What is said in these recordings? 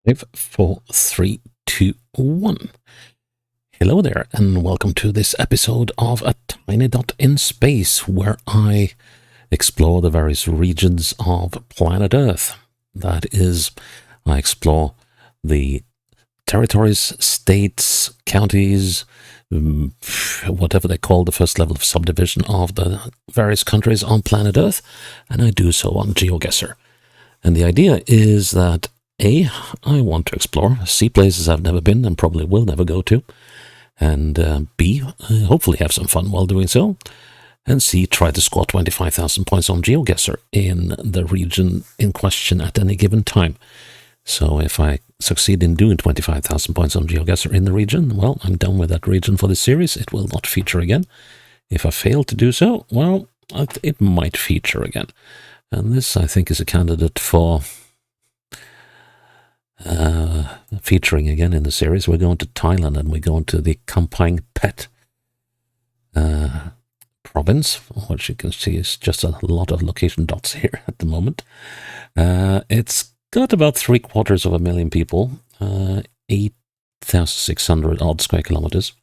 5, 4, 3, 2, 1. Hello there, and welcome to this episode of A Tiny Dot in Space, where I explore the various regions of planet Earth. That is, I explore the territories, states, counties, whatever they call the first level of subdivision of the various countries on planet Earth, and I do so on GeoGuessr. And the idea is that I want to explore, see places I've never been and probably will never go to, and B, hopefully have some fun while doing so, and C, try to score 25,000 points on GeoGuessr in the region in question at any given time. So if I succeed in doing 25,000 points on GeoGuessr in the region, well, I'm done with that region for the series. It will not feature again. If I fail to do so, well, it might feature again. And this, I think, is a candidate for featuring again in the series. We're going to Thailand, and we're going to the Kamphaeng Phet province, which you can see is just a lot of location dots here at the moment. It's got about 750,000 people, 8,600 odd square kilometers,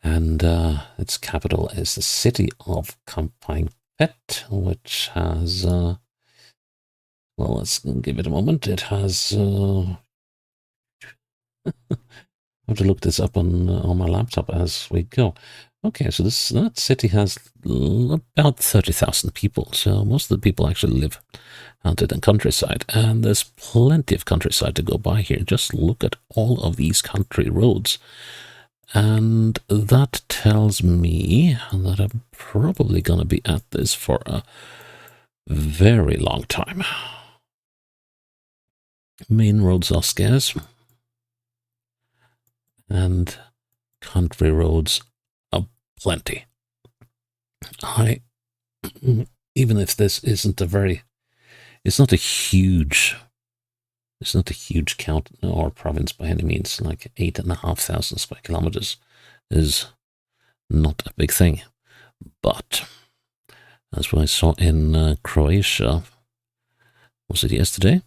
and its capital is the city of Kamphaeng Phet, which has well, let's give it a moment. It has I have to look this up on my laptop as we go. Okay, so that city has about 30,000 people. So most of the people actually live out in the countryside, and there's plenty of countryside to go by here. Just look at all of these country roads, and that tells me that I'm probably going to be at this for a very long time. Main roads are scarce, and country roads are plenty. Even if this isn't it's not a huge count or province by any means. Like 8,500 square kilometers is not a big thing, but as I saw in Croatia, was it yesterday?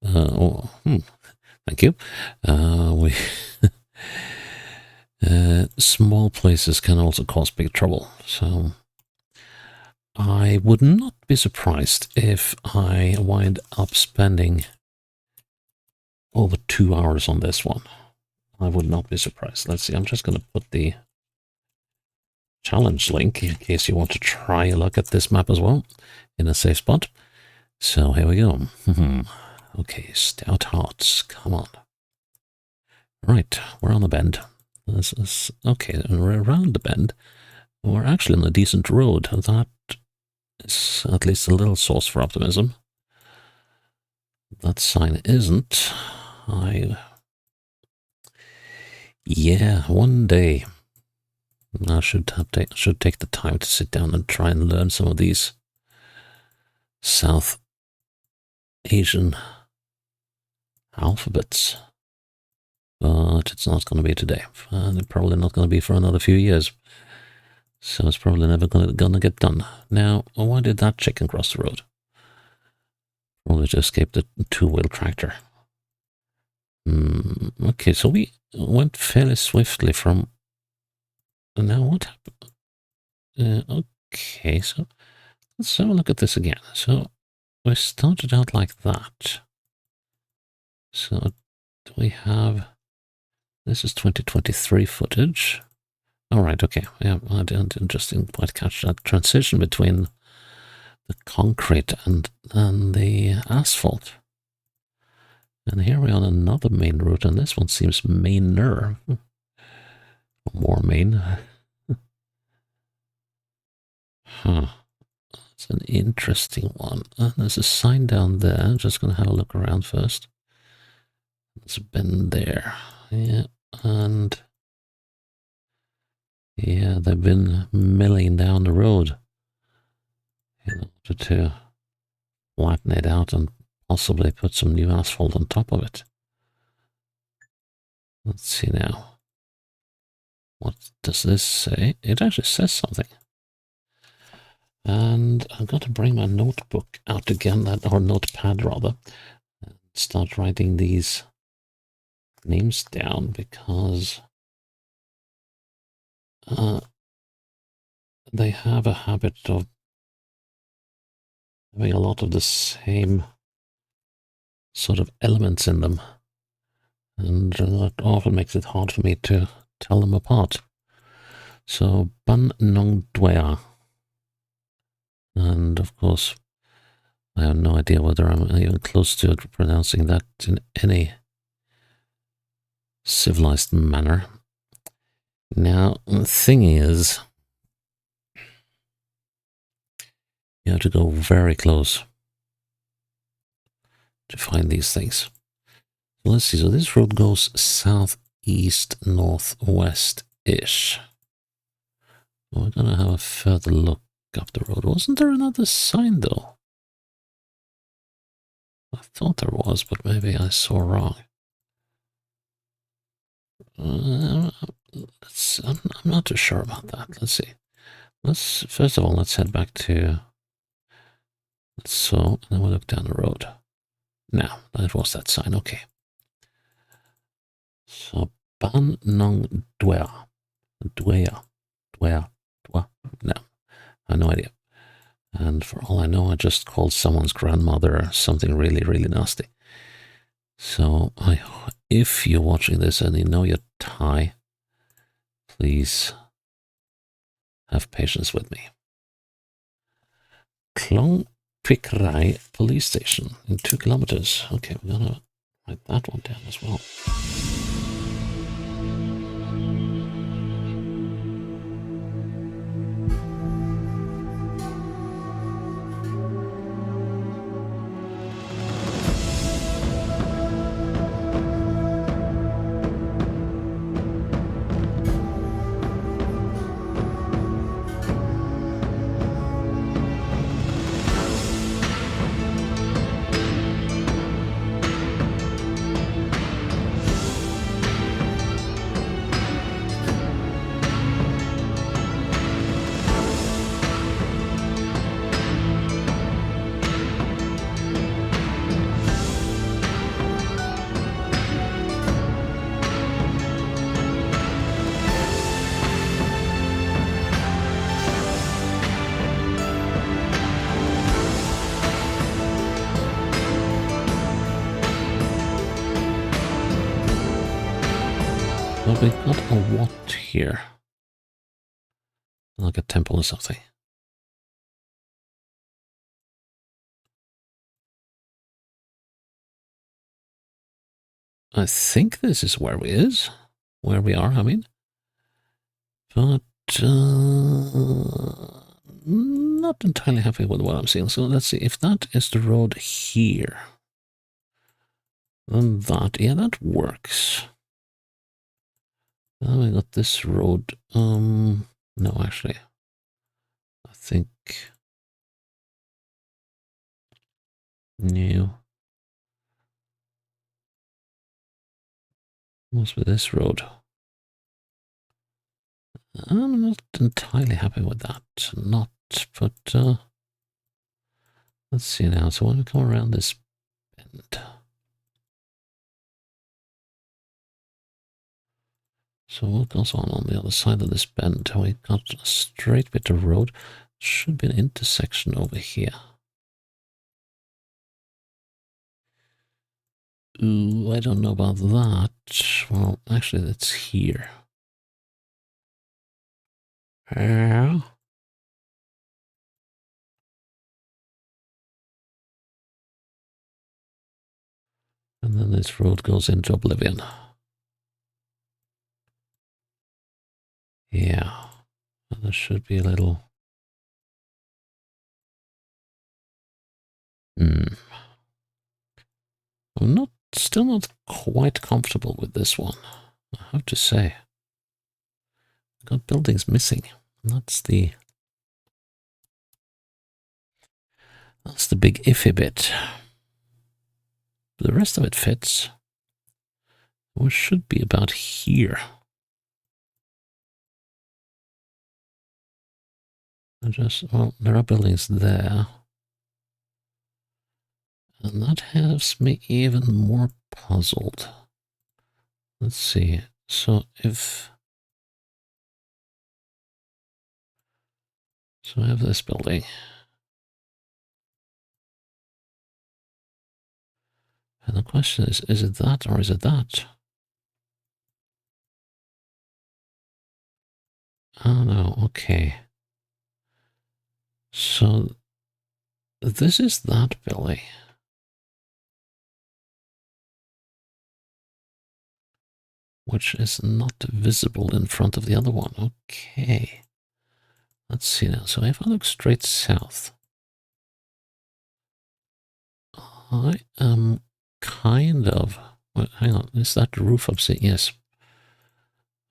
Thank you. Small places can also cause big trouble, so I would not be surprised if I wind up spending over 2 hours on this one. I would not be surprised. Let's see, I'm just going to put the challenge link in case you want to try a look at this map as well in a safe spot. So here we go. Okay, stout hearts, come on. Right, we're on the bend. This is okay, and we're around the bend. We're actually on a decent road. That is at least a little source for optimism. That sign isn't. Yeah, one day I should take the time to sit down and try and learn some of these South Asian alphabets, but it's not going to be today, and it's probably not going to be for another few years, so it's probably never going to get done. Now, why did that chicken cross the road? Probably to escape the two-wheel tractor. Okay, so we went fairly swiftly from... Now what happened? Okay, so let's have a look at this again. So we started out like that. So do we have... This is 2023 footage. All right, okay. Yeah, I didn't quite catch that transition between the concrete and the asphalt. And here we're on another main route, and this one seems mainer. More main. Huh. It's an interesting one. There's a sign down there. I'm just going to have a look around first. There's a bend there. Yeah, and yeah, they've been milling down the road in order to flatten it out and possibly put some new asphalt on top of it. Let's see now. What does this say? It actually says something. And I've got to bring my notebook out again, or notepad rather, and start writing these names down because they have a habit of having a lot of the same sort of elements in them, and that often makes it hard for me to tell them apart. So, Ban Nong Dwea. And of course, I have no idea whether I'm even close to pronouncing that in any civilized manner. Now, the thing is, you have to go very close to find these things. So let's see. So this road goes southeast, northwest-ish. We're going to have a further look up the road. Wasn't there another sign, though? I thought there was, but maybe I saw wrong. I'm not too sure about that. Let's see. First of all, let's head back to... So, and then we'll look down the road. Now, that was that sign. Okay. So, Ban Nong Dwea. Dwea. No, I have no idea. And for all I know, I just called someone's grandmother something really, really nasty. So, if you're watching this and you know your Thai, please have patience with me. Klong Pik Rai police station in 2 kilometers. Okay, we're gonna write that one down as well. Well, we've got a what here? Like a temple or something. I think this is where we are, I mean. But not entirely happy with what I'm seeing. So let's see, if that is the road here, then that works. Then we got this road. No, actually, I think new. Must be this road. I'm not entirely happy with that. But let's see now. So when we come around this bend. So what goes on the other side of this bend? We got a straight bit of road. Should be an intersection over here. Ooh, I don't know about that. Well, actually, it's here. Yeah. And then this road goes into oblivion. Yeah. And there should be a little... I'm still not quite comfortable with this one, I have to say. Got buildings missing. That's the big iffy bit. The rest of it fits. We should be about here. Well, there are buildings there. And that has me even more puzzled. Let's see. So if... So I have this building. And the question is it that or is it that? Oh no, okay. So this is that building. Which is not visible in front of the other one. Okay. Let's see now. So if I look straight south, I am kind of... Wait, hang on. Is that the roof of the... Yes.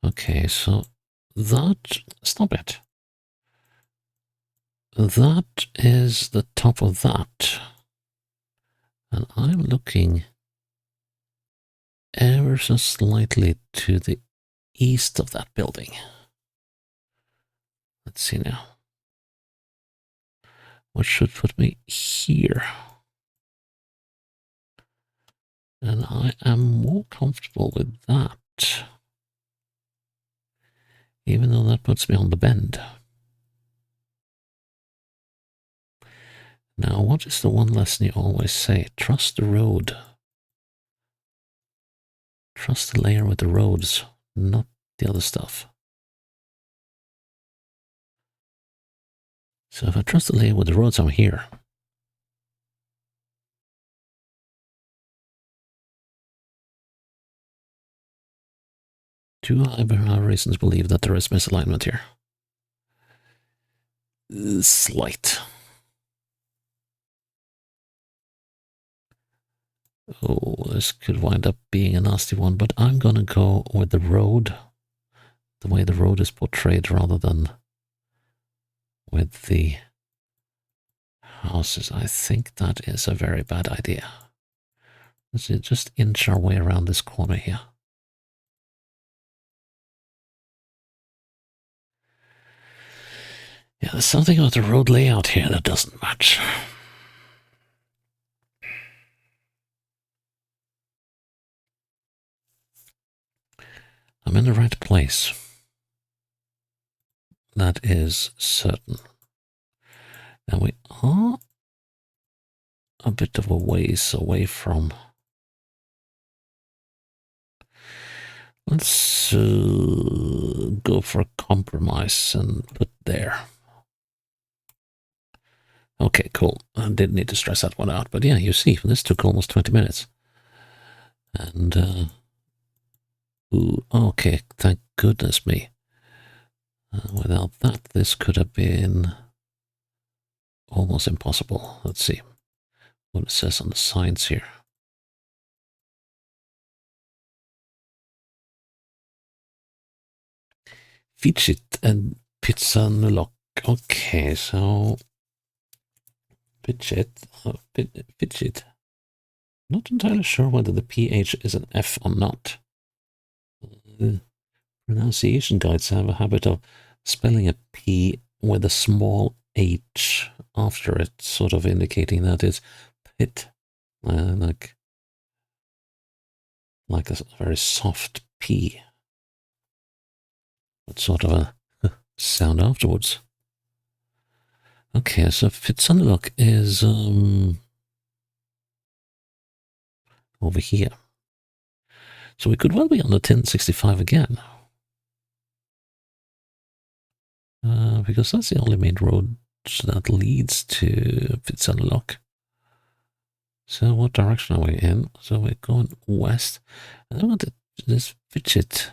Okay, so that... Stop it. That is the top of that. And I'm looking ever so slightly to the east of that building. Let's see now. What should put me here? And I am more comfortable with that. Even though that puts me on the bend. Now, what is the one lesson you always say? Trust the road. Trust the layer with the roads, not the other stuff. So if I trust the layer with the roads, I'm here. Do I have reasons to believe that there is misalignment here? Slight. Oh, this could wind up being a nasty one, but I'm gonna go with the road, the way the road is portrayed rather than with the houses. I think that is a very bad idea. Let's just inch our way around this corner here. Yeah, there's something about the road layout here that doesn't match. I'm in the right place. That is certain. And we are a bit of a ways away from... Let's go for a compromise and put there. Okay, cool. I didn't need to stress that one out. But yeah, you see, this took almost 20 minutes. And, ooh, okay, thank goodness me. Without that, this could have been almost impossible. Let's see what it says on the signs here. Fidget and pizza nulok. Okay, so Fidget, Fidget. Not entirely sure whether the PH is an F or not. Pronunciation guides have a habit of spelling a P with a small H after it, sort of indicating that it's pit, like a very soft P, but sort of a sound afterwards. Okay, so Fitsunlock is over here. So we could well be on the 1065 again. Because that's the only main road that leads to Fitsunlock. So what direction are we in? So we're going west. And I want this Fidget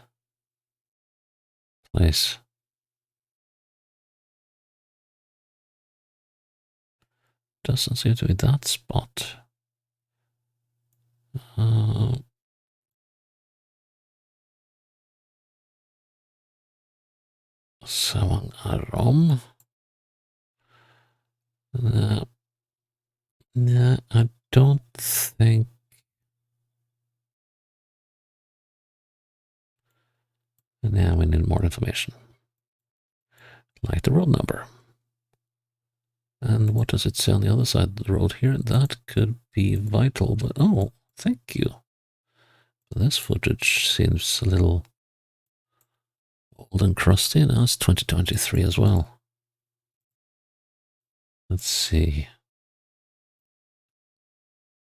place. Doesn't seem to be that spot. Sawang Arom. No, I don't think. Now we need more information. Like the road number. And what does it say on the other side of the road here? That could be vital, but oh, thank you. This footage seems a little old and crusty. Now it's 2023 as well. Let's see.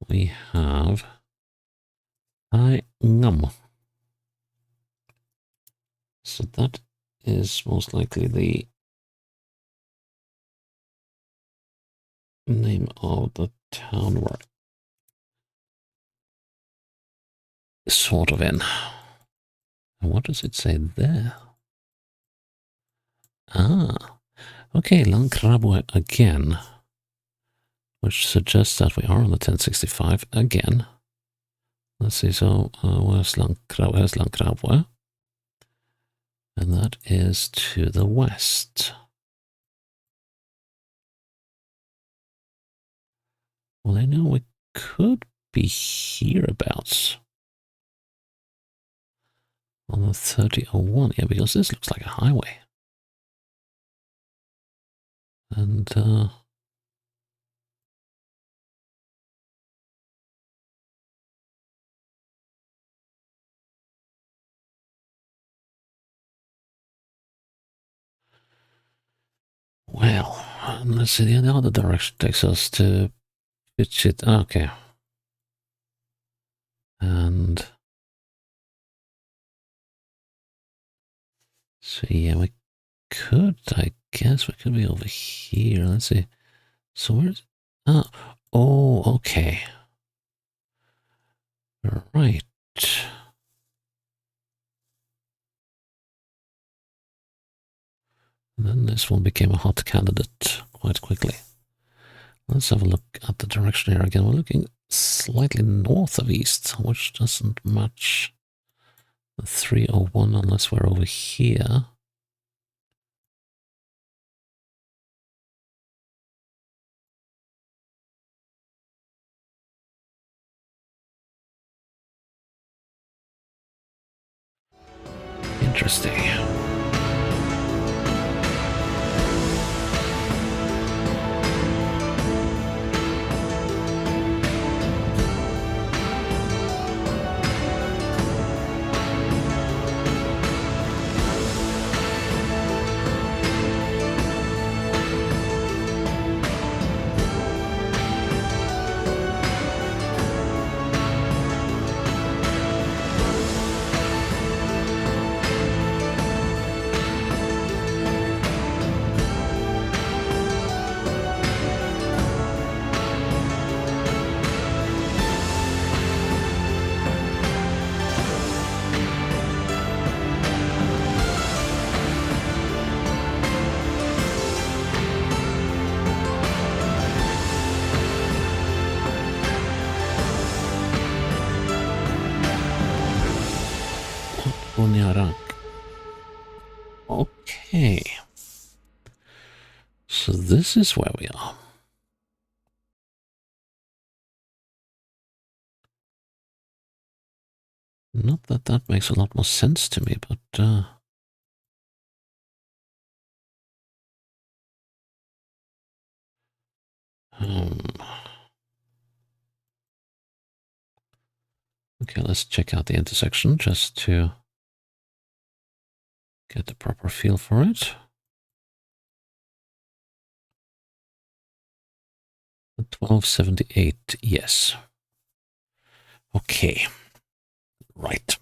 We have Thai Ngum. So that is most likely the name of the town we're sort of in. And what does it say there? Ah, okay, Langkrabwe again, which suggests that we are on the 1065 again. Let's see, so where's Langkrabwe? And that is to the west. Well, I know we could be hereabouts on the 3001, yeah, because this looks like a highway. And, well, let's see, the other direction takes us to Pitchit. Okay. And so, yeah, we could, I guess we could be over here. Let's see. So where's, oh, okay. Right. And then this one became a hot candidate quite quickly. Let's have a look at the direction here again. We're looking slightly north of east, which doesn't match the 301 unless we're over here. Interesting. Okay. So this is where we are. Not that that makes a lot more sense to me, but okay, let's check out the intersection just to get the proper feel for it. 1278, yes. Okay, right.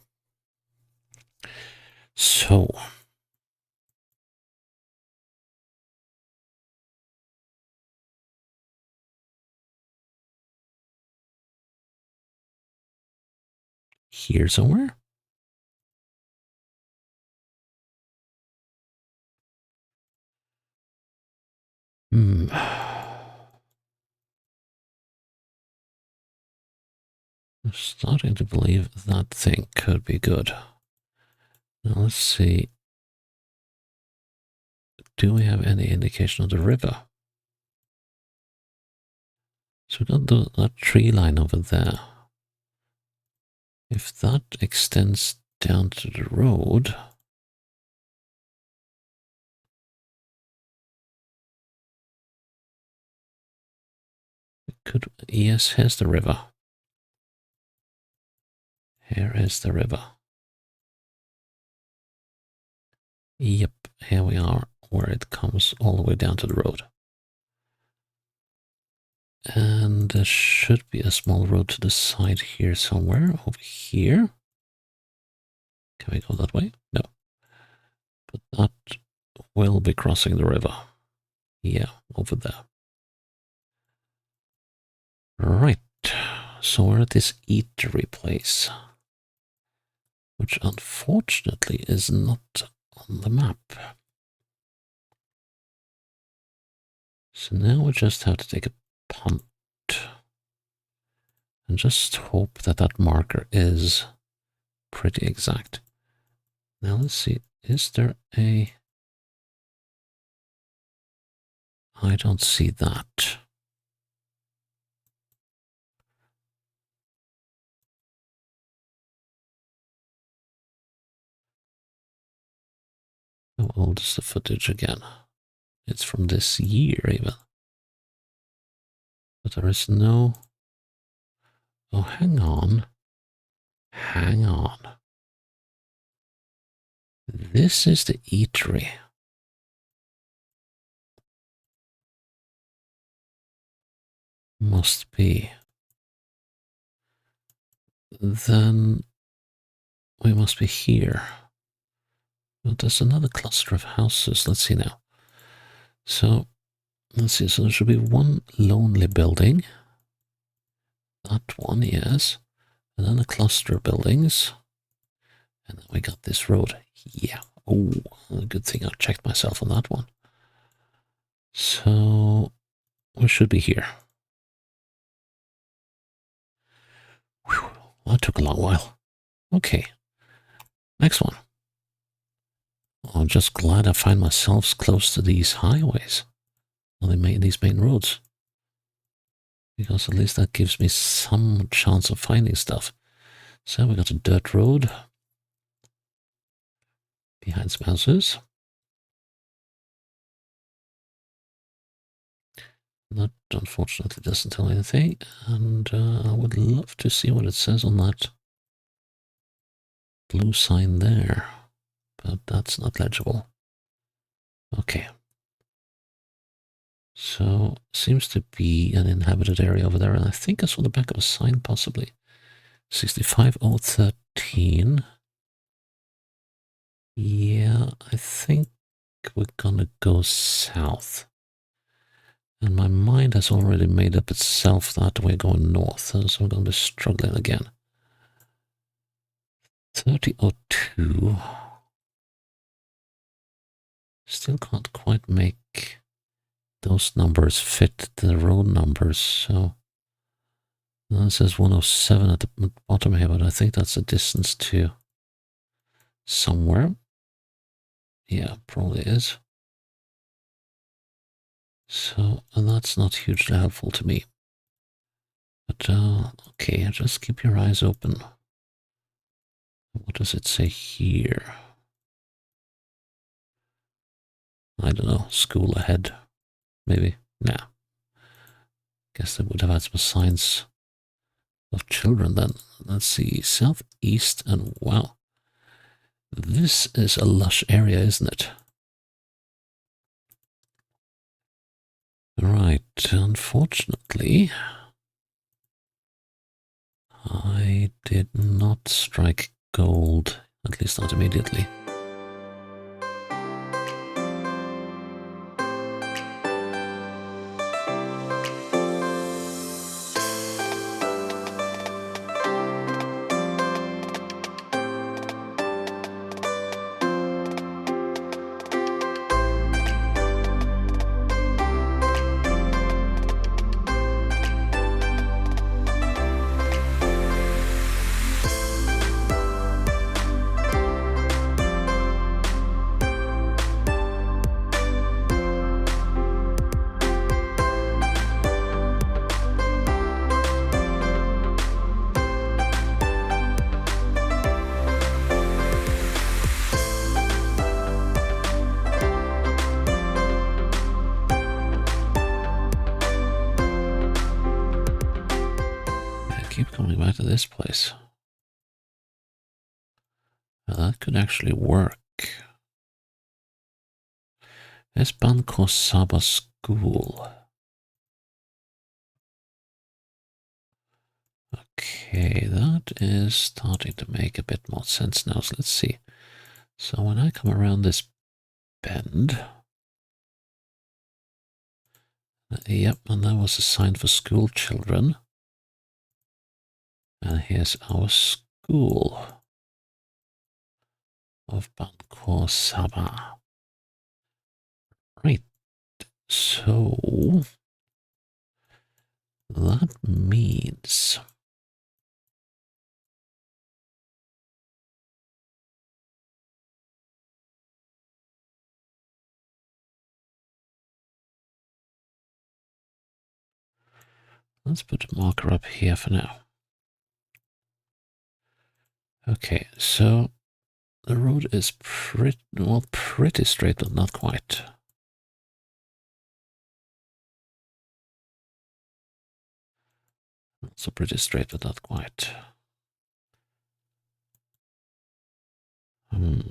So, here somewhere? I'm starting to believe that thing could be good. Now let's see. Do we have any indication of the river? So we got that tree line over there. If that extends down to the road, it could, yes, here's the river. Here is the river. Yep, here we are, where it comes all the way down to the road. And there should be a small road to the side here somewhere, over here. Can we go that way? No. But that will be crossing the river. Yeah, over there. Right, so we're at this eatery place, which unfortunately is not on the map. So now we just have to take a punt and just hope that that marker is pretty exact. Now let's see, is there a... I don't see that. How old is the footage again? It's from this year even. But there is no... Oh, hang on. Hang on. This is the eatery. Must be. Then we must be here. But there's another cluster of houses. Let's see now. So, let's see. So there should be one lonely building. That one, yes. And then a cluster of buildings. And then we got this road. Yeah. Oh, good thing I checked myself on that one. So, we should be here. Whew, that took a long while. Okay. Next one. I'm just glad I find myself close to these highways. Well, these main roads. Because at least that gives me some chance of finding stuff. So we got a dirt road. Behind some houses. That unfortunately doesn't tell anything. And I would love to see what it says on that blue sign there. But that's not legible. Okay. So, seems to be an inhabited area over there, and I think I saw the back of a sign, possibly. 65013. Yeah, I think we're gonna go south. And my mind has already made up itself that we're going north, so we're gonna be struggling again. 3002. Still can't quite make those numbers fit the road numbers, so it says 107 at the bottom here, but I think that's a distance to somewhere. Yeah, probably is. So, and that's not hugely helpful to me. But, okay, just keep your eyes open. What does it say here? I don't know, school ahead. Maybe. Nah. Guess they would have had some signs of children then. Let's see. Southeast, and wow. This is a lush area, isn't it? Right. Unfortunately, I did not strike gold, at least not immediately. Keep coming back to this place. Now that could actually work. Is Banco Saba School? Okay, that is starting to make a bit more sense now. So let's see. So when I come around this bend, yep, and that was a sign for school children. And here's our school of Banco Saba. Right, so that means let's put a marker up here for now. Okay, so the road is pretty straight, but not quite. Also pretty straight, but not quite. Now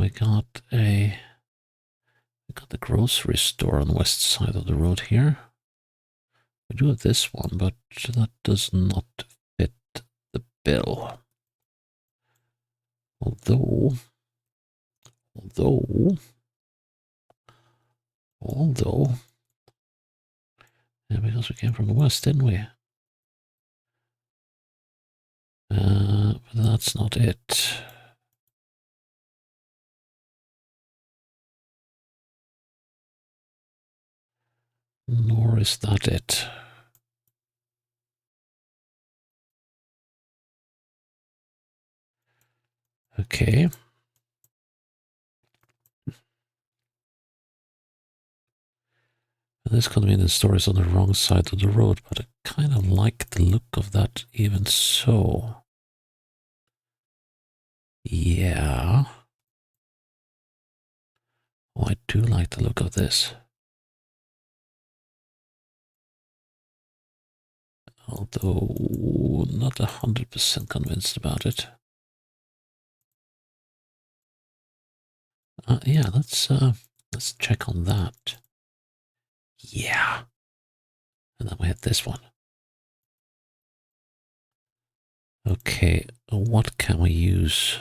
we got the grocery store on the west side of the road here. We do have this one, but that does not fit the bill. Although, yeah, because we came from the west, didn't we? But that's not it. Nor is that it. Okay. This convenience store is on the wrong side of the road, but I kind of like the look of that even so. Yeah. Oh, I do like the look of this. Although not 100% convinced about it. Yeah, let's check on that. Yeah. And then we had this one. Okay, what can we use?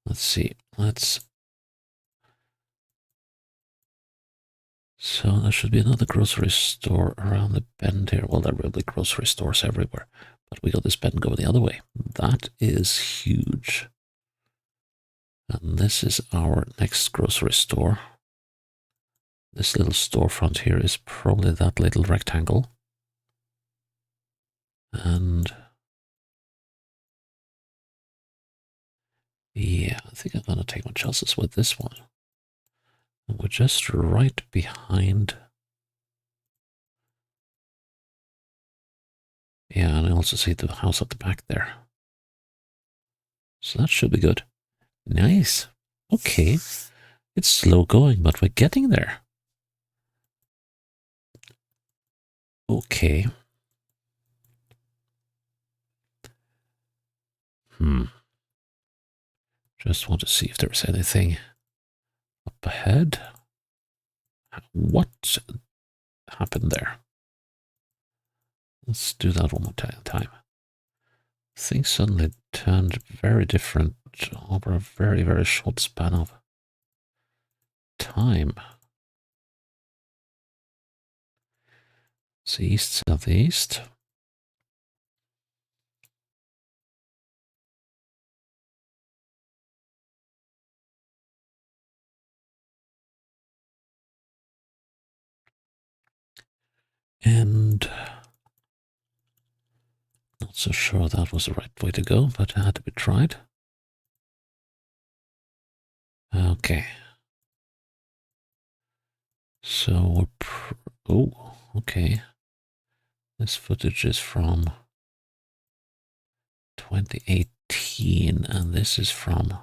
Let's see. So there should be another grocery store around the bend here. Well, there will be grocery stores everywhere. But we got this bend going the other way. That is huge. And this is our next grocery store. This little storefront here is probably that little rectangle. And yeah, I think I'm gonna take my chances with this one. And we're just right behind. Yeah, and I also see the house at the back there. So that should be good. Nice. Okay. It's slow going, but we're getting there. Okay. Just want to see if there's anything up ahead. What happened there? Let's do that one more time. Things suddenly turned very different over a very, very short span of time. It's east, southeast. And not so sure that was the right way to go, but it had to be tried. Okay. So oh, okay. This footage is from 2018, and this is from.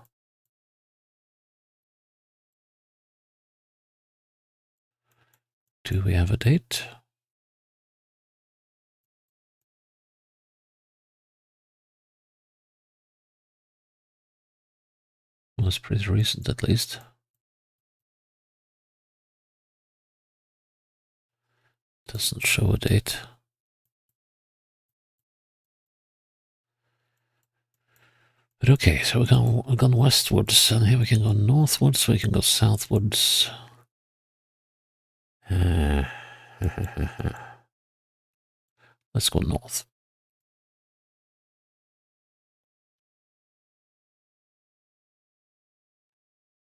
Do we have a date? it's pretty recent at least. Doesn't show a date. But okay, so we've gone westwards, and here we can go northwards, we can go southwards. Let's go north.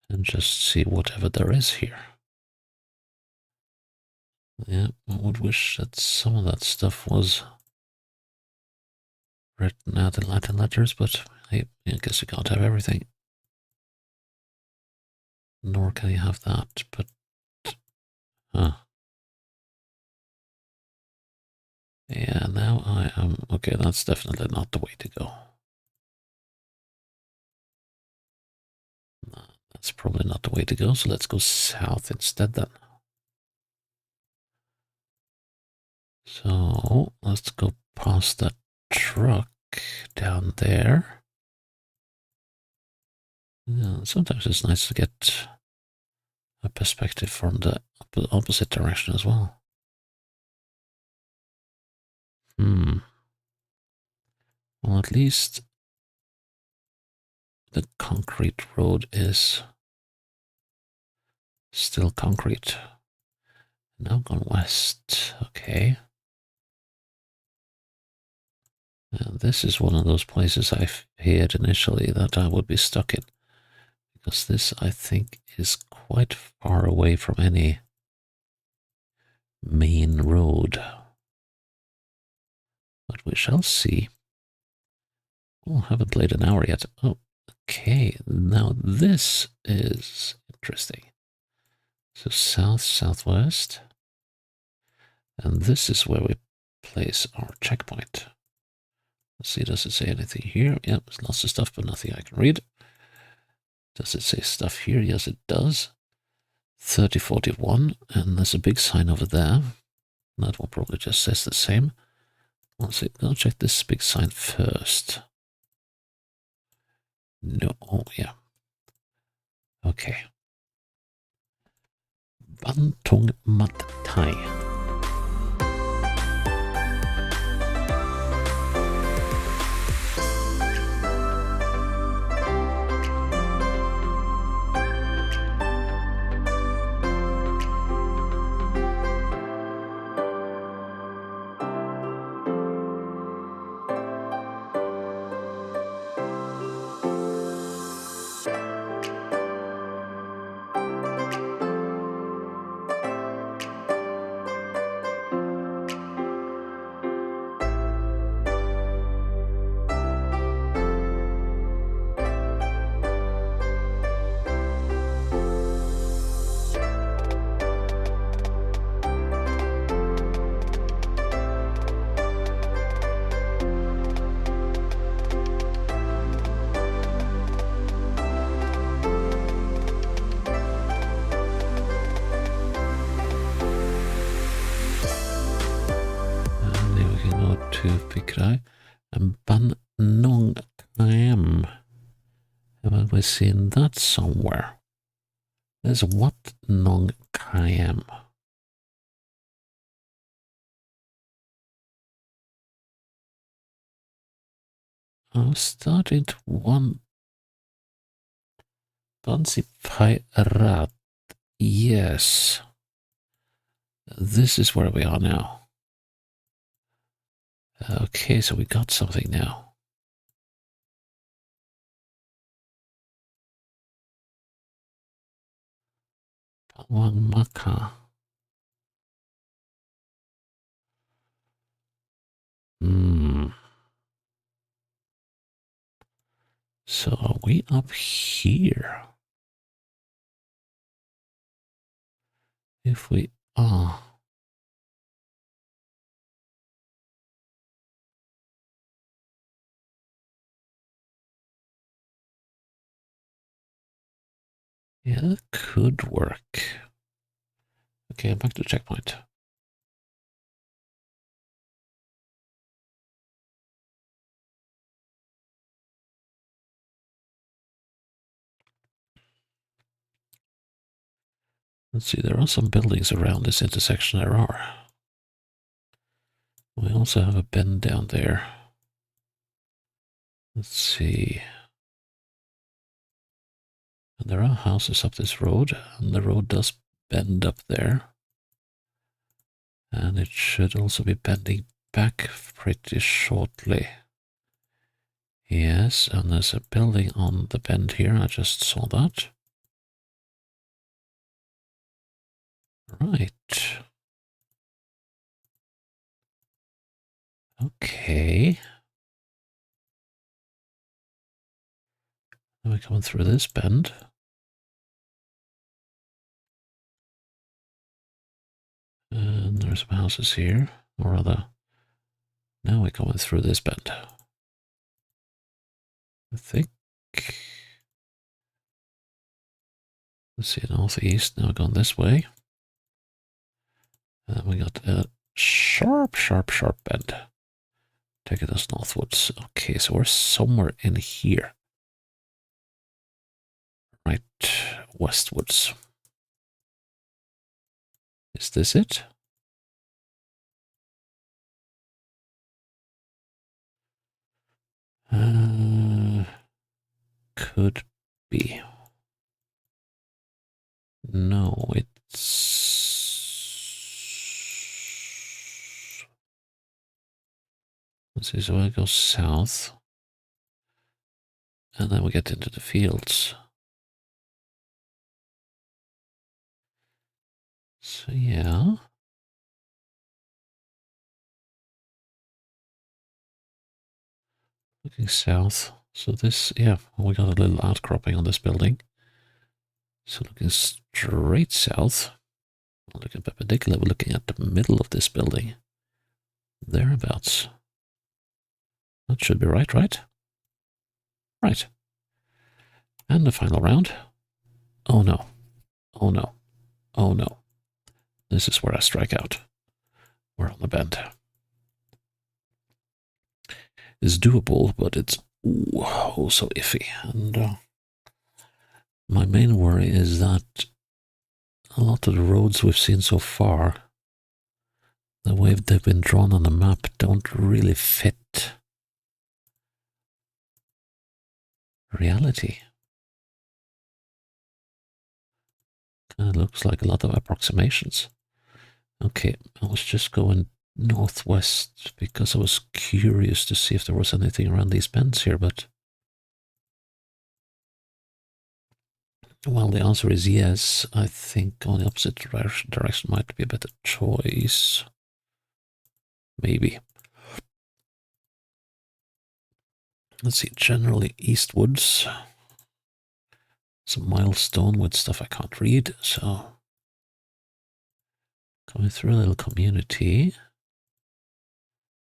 And just see whatever there is here. Yeah, I would wish that some of that stuff was written out in Latin letters, but hey, I guess you can't have everything. Nor can you have that, but... Yeah, now I am... Okay, that's definitely not the way to go. No, that's probably not the way to go, so let's go south instead then. So, let's go past that truck down there. Yeah, sometimes it's nice to get a perspective from the opposite direction as well. Well, at least the concrete road is still concrete. Now gone west. Okay. And this is one of those places I feared initially that I would be stuck in. Because this, I think, is quite far away from any main road. But we shall see. Oh, haven't played an hour yet. Oh, okay. Now this is interesting. So south, southwest. And this is where we place our checkpoint. Let's see, does it say anything here? Yeah, there's lots of stuff, but nothing I can read. Does it say stuff here? Yes, it does. 3041, and there's a big sign over there. That one probably just says the same. Let's see, go check this big sign first. No, oh yeah. Okay. Bantung Mat Thai. And Ban Nong Kam. Have I seen that somewhere? There's Wat Nong Kam. I'm starting to want Bansi Pai Rat. Yes. This is where we are now. Okay, so we got something now. Pawang Maka. So are we up here? If we are. Yeah, that could work. Okay, I'm back to checkpoint. Let's see, there are some buildings around this intersection. There are. We also have a bend down there. Let's see. And there are houses up this road, and the road does bend up there. And it should also be bending back pretty shortly. Yes, and there's a building on the bend here. I just saw that. Right. Okay. Now we're coming through this bend. And there's some houses here, or rather, now we're coming through this bend. I think. Let's see, northeast, now we're going this way. And we got a sharp bend. Taking us northwards. Okay, so we're somewhere in here. Right, westwards. Is this it? Could be. No, it's... Let's see, so I go south. And then we get into the fields. So, yeah. Looking south. So this, yeah, we got a little outcropping on this building. So looking straight south. Looking perpendicular, we're looking at the middle of this building. Thereabouts. That should be right, right? Right. And the final round. Oh no. Oh no. Oh no. This is where I strike out. We're on the bend. It's doable, but it's oh so iffy. And my main worry is that a lot of the roads we've seen so far, the way they've been drawn on the map, don't really fit reality. Kind of looks like a lot of approximations. Okay, I was just going northwest because I was curious to see if there was anything around these bends here, but well, the answer is yes. I think going the opposite direction might be a better choice. Maybe. Let's see, generally eastwards. Some milestone with stuff I can't read, so coming through a little community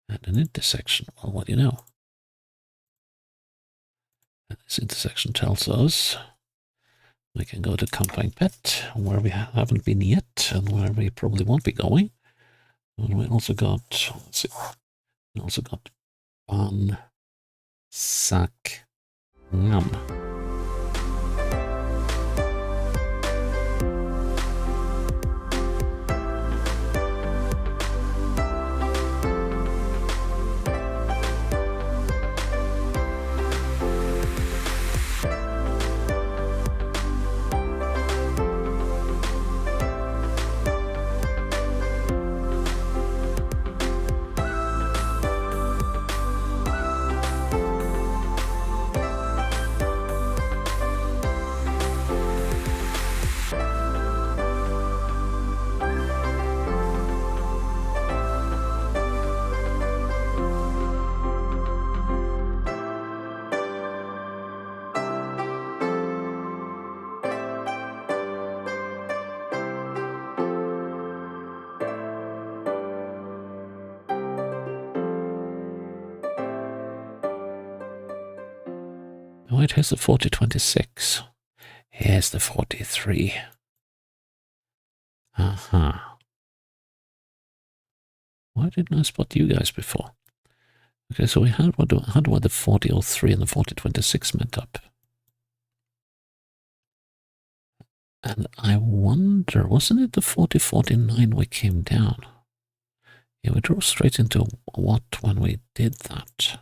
and an intersection. Well, what do you know? And this intersection tells us we can go to Kamphaeng Phet, where we haven't been yet, and where we probably won't be going. And we also got, let's see, we also got Ban Sak Ngam. Oh, it has the 4026. Here's the 43. Uh-huh. Why didn't I spot you guys before? Okay, so we had how do I the 4003 and the 4026 met up? And I wonder, wasn't it the 4049 we came down? Yeah, we drove straight into what when we did that?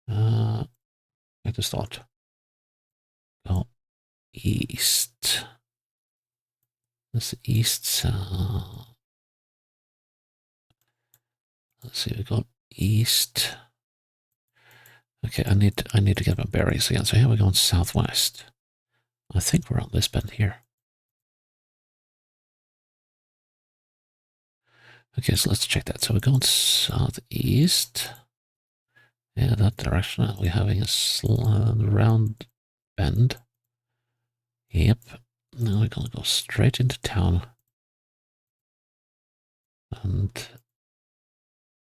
I just thought, go east. This east, let's see, we got east. Okay, I need to get my bearings again. So here we're going southwest. I think we're on this bend here. Okay, so let's check that. So we're going southeast. Yeah, that direction. We're having a round bend. Yep. Now we're going to go straight into town. And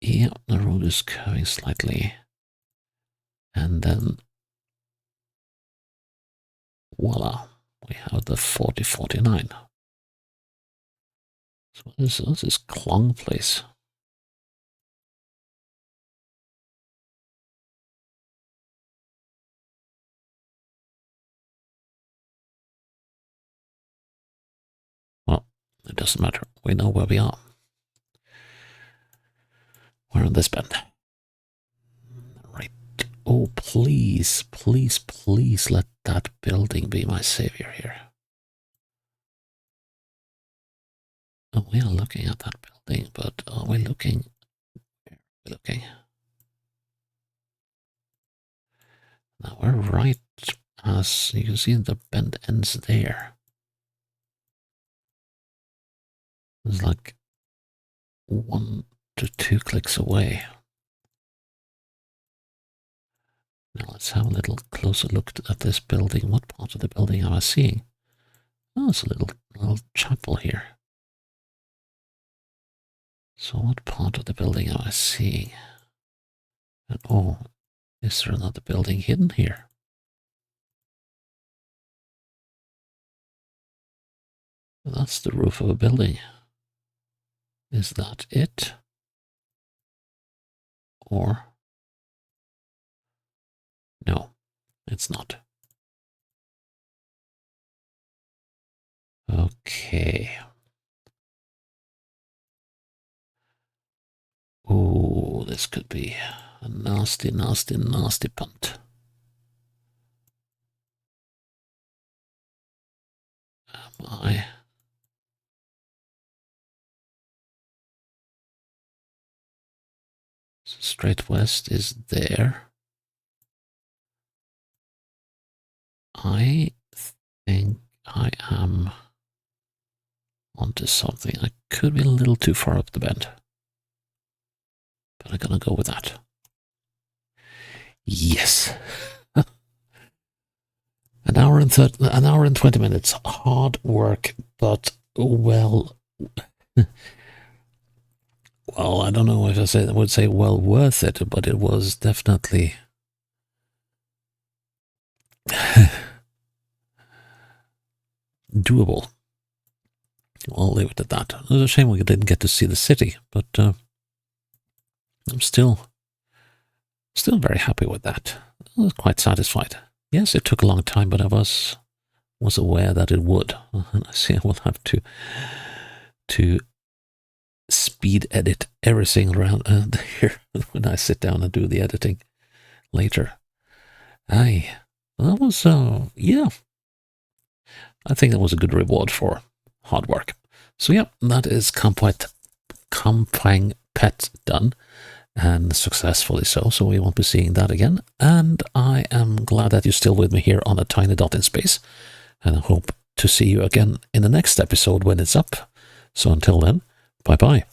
yeah, the road is curving slightly. And then voila, we have the 4049. So what's this Klong place? Well, it doesn't matter. We know where we are. We're on this bend. Right. Oh, please, please, please let that building be my savior here. Oh, we are looking at that building, but are we looking? Where are we looking? Now we're right as you can see the bend ends there. It's like 1 to 2 clicks away. Now let's have a little closer look at this building. What part of the building am I seeing? Oh, it's a little chapel here. So what part of the building am I seeing? And oh, is there another building hidden here? That's the roof of a building. Is that it? Or no, it's not. Okay. Oh, this could be a nasty, nasty, nasty punt. Am I? So straight west is there. I think I am onto something. I could be a little too far up the bend, but I'm gonna go with that. Yes. An hour and 20 minutes. Hard work, but well, well, I don't know if I would say well worth it, but it was definitely doable. I'll leave it at that. It was a shame we didn't get to see the city, but I'm still very happy with that. I was quite satisfied. Yes, it took a long time, but I was aware that it would. And I see I will have to speed edit everything around here when I sit down and do the editing later. Aye, that was yeah. I think that was a good reward for hard work. So yeah, that is Kamphaeng Phet done, and successfully so. So we won't be seeing that again. And I am glad that you're still with me here on a tiny dot in space. And I hope to see you again in the next episode when it's up. So until then, bye bye.